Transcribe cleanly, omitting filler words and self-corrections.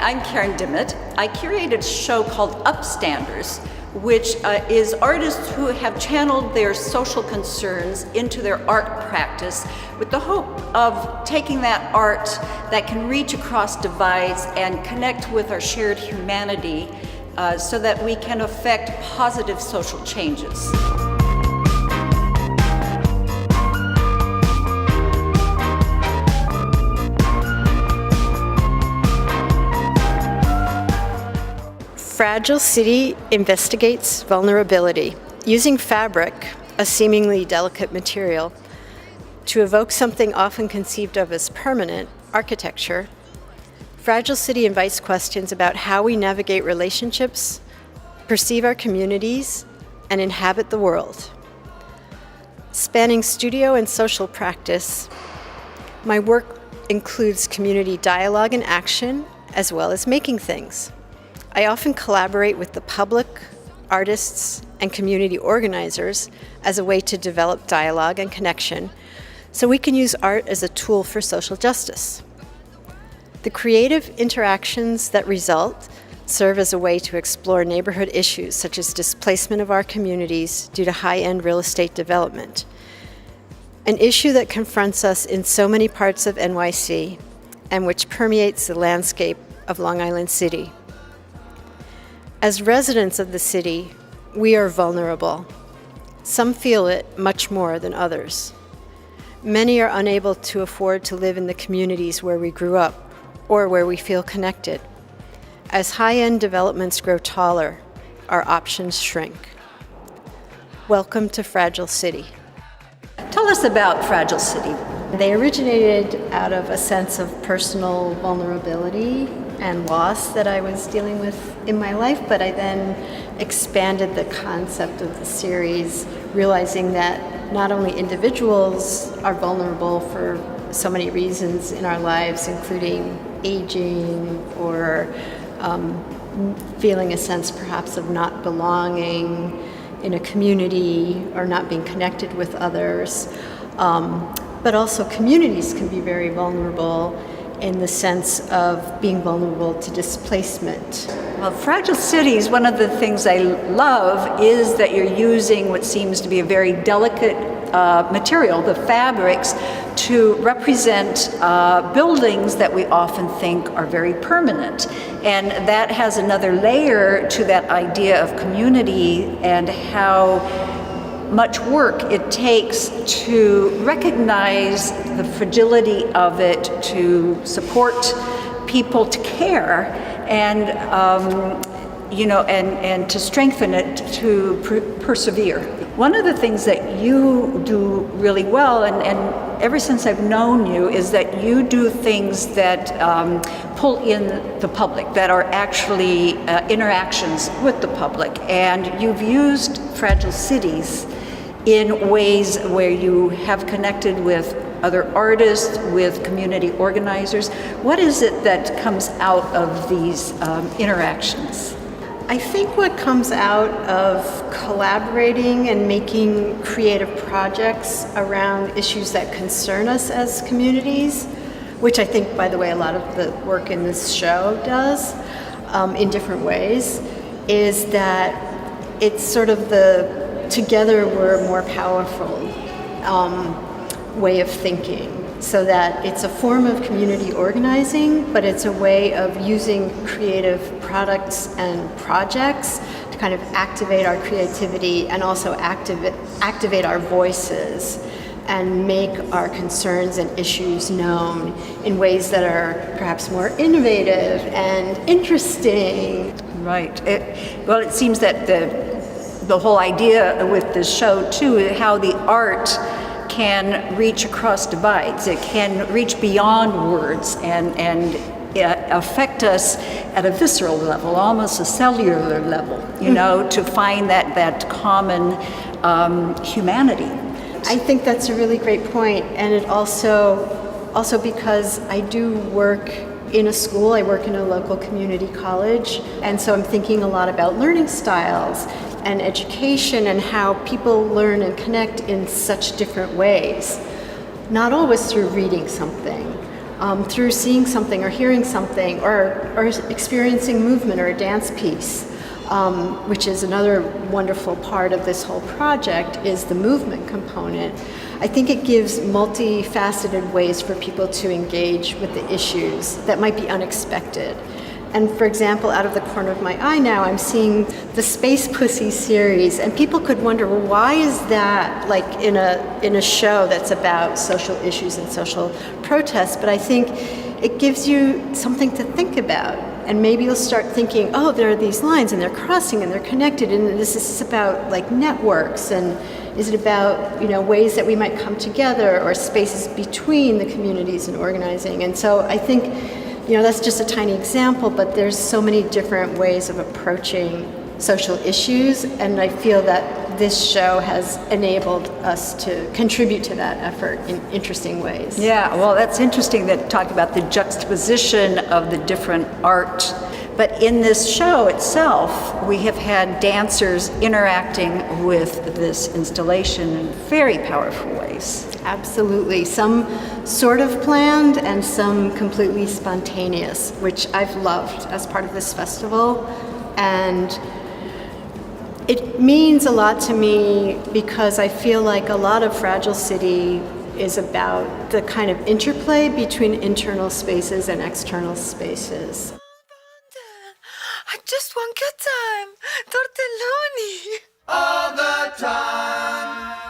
I'm Karen Dimit. I curated a show called UPSTANDERS, which is artists who have channeled their social concerns into their art practice with the hope of taking that art that can reach across divides and connect with our shared humanity so that we can affect positive social changes. Fragile City investigates vulnerability, using fabric, a seemingly delicate material, to evoke something often conceived of as permanent, architecture. Fragile City invites questions about how we navigate relationships, perceive our communities, and inhabit the world. Spanning studio and social practice, my work includes community dialogue and action, as well as making things. I often collaborate with the public, artists, and community organizers as a way to develop dialogue and connection, so we can use art as a tool for social justice. The creative interactions that result serve as a way to explore neighborhood issues such as displacement of our communities due to high-end real estate development, an issue that confronts us in so many parts of NYC and which permeates the landscape of Long Island City. As residents of the city, we are vulnerable. Some feel it much more than others. Many are unable to afford to live in the communities where we grew up or where we feel connected. As high-end developments grow taller, our options shrink. Welcome to Fragile City. Tell us about Fragile City. They originated out of a sense of personal vulnerability and loss that I was dealing with in my life, but I then expanded the concept of the series, realizing that not only individuals are vulnerable for so many reasons in our lives, including aging or feeling a sense perhaps of not belonging in a community or not being connected with others, but also communities can be very vulnerable in the sense of being vulnerable to displacement. Well, Fragile Cities, one of the things I love is that you're using what seems to be a very delicate material, the fabrics, to represent buildings that we often think are very permanent. And that has another layer to that idea of community and how much work it takes to recognize the fragility of it, to support people to care, and and to strengthen it, to persevere. One of the things that you do really well, and ever since I've known you, is that you do things that pull in the public, that are actually interactions with the public. And you've used Fragile Cities in ways where you have connected with other artists, with community organizers. What is it that comes out of these interactions? I think what comes out of collaborating and making creative projects around issues that concern us as communities, which I think, by the way, a lot of the work in this show does in different ways, is that it's sort of the together we're more powerful way of thinking. So that it's a form of community organizing, but it's a way of using creative products and projects to kind of activate our creativity and also activate our voices and make our concerns and issues known in ways that are perhaps more innovative and interesting. Right. It seems that the whole idea with this show too is how the art can reach across divides. It can reach beyond words and affect us at a visceral level, almost a cellular level, to find that common humanity. I think that's a really great point, and it also because I do work in a school, I work in a local community college, and so I'm thinking a lot about learning styles and education and how people learn and connect in such different ways. Not always through reading something, through seeing something or hearing something or experiencing movement or a dance piece, which is another wonderful part of this whole project, is the movement component. I think it gives multifaceted ways for people to engage with the issues that might be unexpected. And for example, out of the corner of my eye now, I'm seeing the Space Pussy series, and people could wonder, well, why is that like in a show that's about social issues and social protests? But I think it gives you something to think about, and maybe you'll start thinking, oh, there are these lines, and they're crossing, and they're connected, and this is about like networks, and is it about, you know, ways that we might come together, or spaces between the communities and organizing? And so I think, you know, that's just a tiny example, but there's so many different ways of approaching social issues, and I feel that this show has enabled us to contribute to that effort in interesting ways. Yeah, well, that's interesting that talk about the juxtaposition of the different art. But in this show itself, we have had dancers interacting with this installation in very powerful ways. Absolutely. Some sort of planned and some completely spontaneous, which I've loved as part of this festival. And it means a lot to me because I feel like a lot of Fragile City is about the kind of interplay between internal spaces and external spaces. I just want good time, tortelloni. All the time.